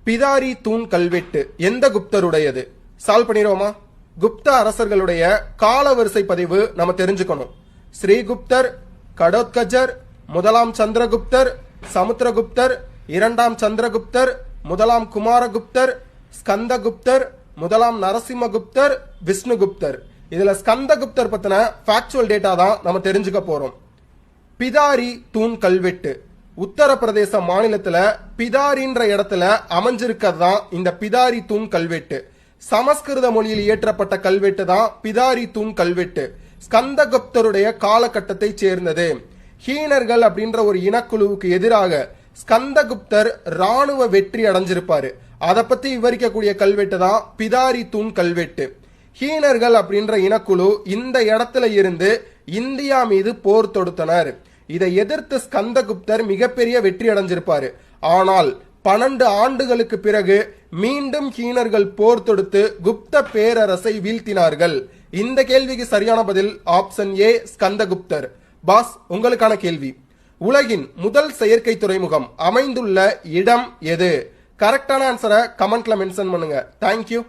பிதாரி தூண் கல்வெட்டு எந்த குப்தருடையது? சால்வ் பண்ணிடுவோமா? குப்த அரசர்களுடைய காலவரிசை பதிவு நம்ம தெரிஞ்சுக்கணும். ஸ்ரீகுப்தர், கடோத்கஜர், முதலாம் சந்திரகுப்தர், சமுத்திரகுப்தர், இரண்டாம் சந்திரகுப்தர், முதலாம் குமாரகுப்தர், ஸ்கந்தகுப்தர், முதலாம் நரசிம்மகுப்தர், விஷ்ணுகுப்தர். இதுல ஸ்கந்தகுப்தர் பத்தின ஃபேக்சுவல் டேட்டா தான் நம்ம தெரிஞ்சுக்க போறோம். பிதாரி தூண் கல்வெட்டு உத்தரப்பிரதேச மாநிலத்துல பிதாரின்ற இடத்துல அமைஞ்சிருக்கிறது தான் இந்த பிதாரி தூண் கல்வெட்டு. சமஸ்கிருத மொழியில் இயற்றப்பட்ட கல்வெட்டு தான் பிதாரி தூண் கல்வெட்டு. ஸ்கந்தகுப்தருடைய காலகட்டத்தை சேர்ந்தது. ஹீனர்கள் அப்படின்ற ஒரு இனக்குழுவுக்கு எதிராக ஸ்கந்தகுப்தர் ராணுவ வெற்றி அடைஞ்சிருப்பாரு. அதை பத்தி விவரிக்கக்கூடிய கல்வெட்டு தான் பிதாரி தூண் கல்வெட்டு. ஹீனர்கள் அப்படின்ற இனக்குழு இந்த இடத்துல இருந்து இந்தியா மீது போர் தொடுத்தனர். இதை எதிர்த்து ஸ்கந்தகுப்தர் மிகப்பெரிய வெற்றி அடைஞ்சிருப்பாரு. ஆனால் 12 ஆண்டுகளுக்கு பிறகு மீண்டும் ஹீனர்கள் போர் தொடுத்து குப்த பேரரசை வீழ்த்தினார்கள். இந்த கேள்விக்கு சரியான பதில் ஆப்ஷன் ஏ, ஸ்கந்தகுப்தர். பாஸ், உங்களுக்கான கேள்வி, உலகின் முதல் செயற்கை துறைமுகம் அமைந்துள்ள இடம் எது? கரெக்டான ஆன்சரை கமெண்ட்ல மென்ஷன் பண்ணுங்க. தேங்க்யூ.